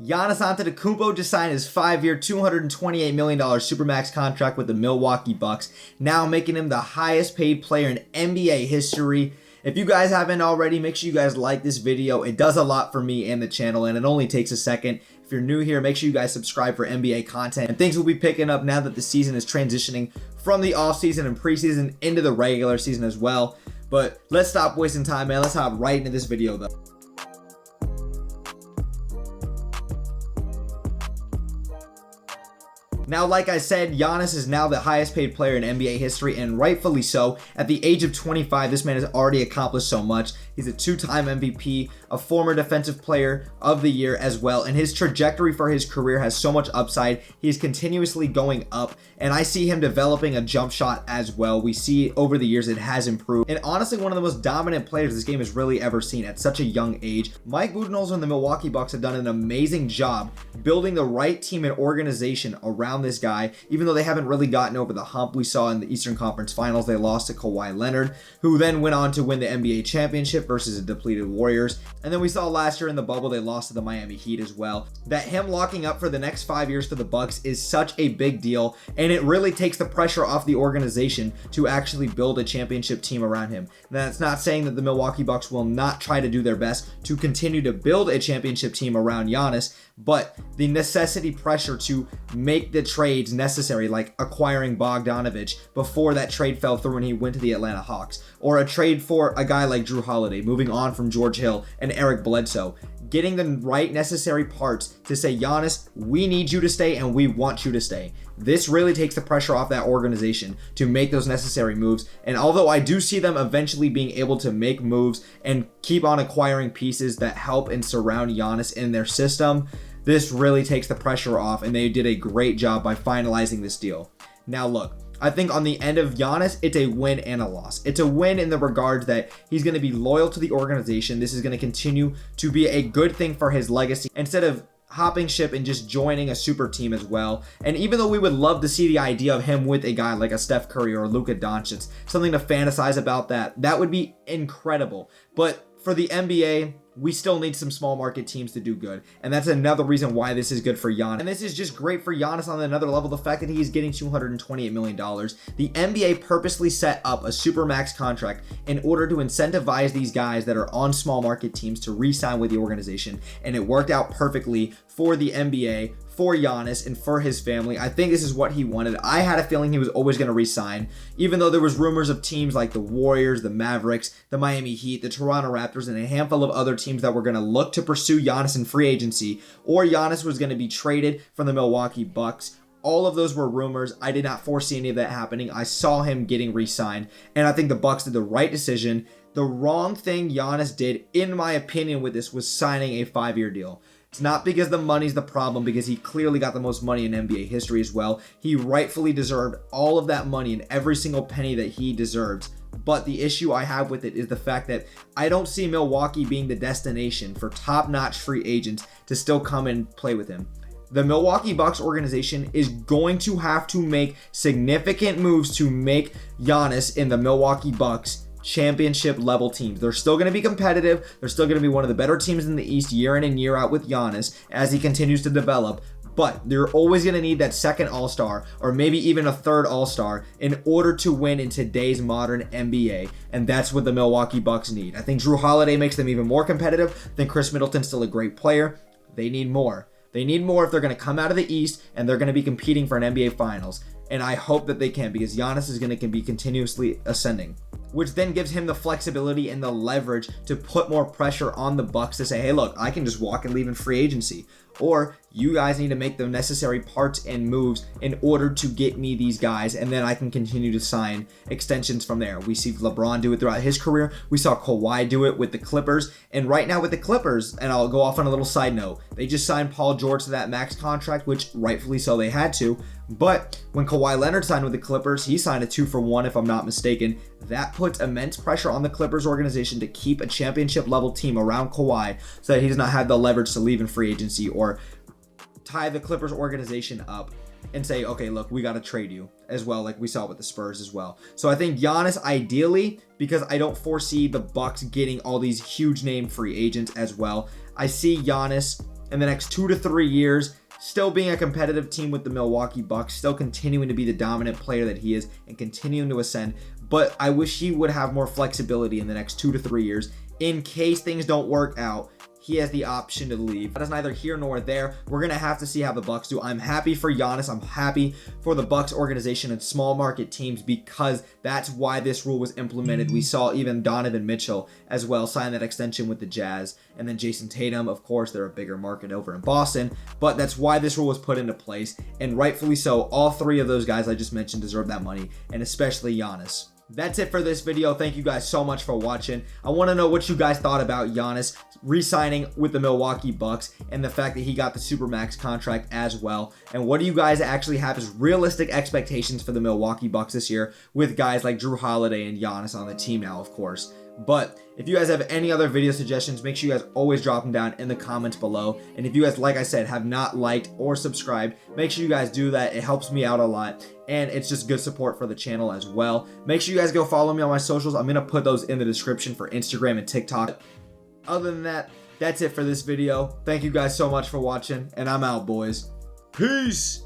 Giannis Antetokounmpo just signed his 5-year, $228 million Supermax contract with the Milwaukee Bucks, now making him the highest paid player in NBA history. If you guys haven't already, make sure you guys like this video. It does a lot for me and the channel, and it only takes a second. If you're new here, make sure you guys subscribe for NBA content. And things will be picking up now that the season is transitioning from the offseason and preseason into the regular season as well. But let's stop wasting time, man. Let's hop right into this video, though. Now, like I said, Giannis is now the highest paid player in NBA history, and rightfully so. At the age of 25, this man has already accomplished so much. He's a two-time MVP, a former Defensive Player of the Year as well, and his trajectory for his career has so much upside. He's continuously going up, and I see him developing a jump shot as well. We see over the years it has improved, and honestly, one of the most dominant players this game has really ever seen at such a young age. Mike Budenholzer and the Milwaukee Bucks have done an amazing job building the right team and organization around this guy, even though they haven't really gotten over the hump. We saw in the Eastern Conference Finals, they lost to Kawhi Leonard, who then went on to win the NBA championship versus the depleted Warriors. And then we saw last year in the bubble, they lost to the Miami Heat as well. That him locking up for the next 5 years for the Bucks is such a big deal, and it really takes the pressure off the organization to actually build a championship team around him. Now, that's not saying that the Milwaukee Bucks will not try to do their best to continue to build a championship team around Giannis, but the necessity pressure to make the trades necessary, like acquiring Bogdanovich before that trade fell through when he went to the Atlanta Hawks, or a trade for a guy like Jrue Holiday, moving on from George Hill and Eric Bledsoe, getting the right necessary parts to say, Giannis, we need you to stay and we want you to stay. This really takes the pressure off that organization to make those necessary moves. And although I do see them eventually being able to make moves and keep on acquiring pieces that help and surround Giannis in their system, this really takes the pressure off, and they did a great job by finalizing this deal. Now look, I think on the end of Giannis, it's a win and a loss. It's a win in the regard that he's going to be loyal to the organization. This is going to continue to be a good thing for his legacy instead of hopping ship and just joining a super team as well. And even though we would love to see the idea of him with a guy like a Steph Curry or Luka Doncic, something to fantasize about, that would be incredible. But for the NBA, we still need some small market teams to do good. And that's another reason why this is good for Giannis. And this is just great for Giannis on another level. The fact that he is getting $228 million. The NBA purposely set up a Supermax contract in order to incentivize these guys that are on small market teams to re-sign with the organization. And it worked out perfectly for the NBA, for Giannis, and for his family. I think this is what he wanted. I had a feeling he was always going to re-sign, even though there was rumors of teams like the Warriors, the Mavericks, the Miami Heat, the Toronto Raptors, and a handful of other teams that were going to look to pursue Giannis in free agency, or Giannis was going to be traded from the Milwaukee Bucks. All of those were rumors. I did not foresee any of that happening. I saw him getting re-signed, and I think the Bucks did the right decision. The wrong thing Giannis did, in my opinion, with this was signing a 5-year deal. It's not because the money's the problem, because he clearly got the most money in NBA history as well. He rightfully deserved all of that money and every single penny that he deserves. But the issue I have with it is the fact that I don't see Milwaukee being the destination for top-notch free agents to still come and play with him. The Milwaukee Bucks organization is going to have to make significant moves to make Giannis in the Milwaukee Bucks championship level teams. They're still going to be competitive. They're still going to be one of the better teams in the East year in and year out with Giannis as he continues to develop. But they're always going to need that second all-star, or maybe even a third all-star, in order to win in today's modern NBA. And that's what the Milwaukee Bucks need. I think Jrue Holiday makes them even more competitive. I think Chris Middleton's still a great player. They need more. They need more if they're going to come out of the East and they're going to be competing for an NBA Finals. And I hope that they can, because Giannis is going to be continuously ascending, which then gives him the flexibility and the leverage to put more pressure on the Bucks to say, hey, look, I can just walk and leave in free agency. Or you guys need to make the necessary parts and moves in order to get me these guys, and then I can continue to sign extensions from there. We see LeBron do it throughout his career. We saw Kawhi do it with the Clippers. And right now with the Clippers, and I'll go off on a little side note, they just signed Paul George to that max contract, which rightfully so they had to. But when Kawhi Leonard signed with the Clippers, he signed a 2-for-1 if I'm not mistaken. That puts immense pressure on the Clippers organization to keep a championship level team around Kawhi so that he does not have the leverage to leave in free agency or tie the Clippers organization up and say, okay, look, we got to trade you as well, like we saw with the Spurs as well. So I think Giannis ideally, because I don't foresee the Bucks getting all these huge name free agents as well, I see Giannis in the next 2 to 3 years, still being a competitive team with the Milwaukee Bucks, still continuing to be the dominant player that he is and continuing to ascend. But I wish he would have more flexibility in the next 2 to 3 years in case things don't work out. He has the option to leave. That is neither here nor there. We're gonna have to see how the Bucks do. I'm happy for Giannis. I'm happy for the Bucks organization and small market teams, because that's why this rule was implemented. We saw even Donovan Mitchell as well sign that extension with the Jazz, and then Jason Tatum. Of course, they're a bigger market over in Boston, but that's why this rule was put into place, and rightfully so. All three of those guys I just mentioned deserve that money, and especially Giannis. That's it for this video. Thank you guys so much for watching. I want to know what you guys thought about Giannis re-signing with the Milwaukee Bucks and the fact that he got the Supermax contract as well. And what do you guys actually have as realistic expectations for the Milwaukee Bucks this year with guys like Jrue Holiday and Giannis on the team now, of course. But if you guys have any other video suggestions, make sure you guys always drop them down in the comments below. And if you guys, like I said, have not liked or subscribed, make sure you guys do that. It helps me out a lot, and it's just good support for the channel as well. Make sure you guys go follow me on my socials. I'm going to put those in the description for Instagram and TikTok. Other than that, that's it for this video. Thank you guys so much for watching, and I'm out, boys. Peace!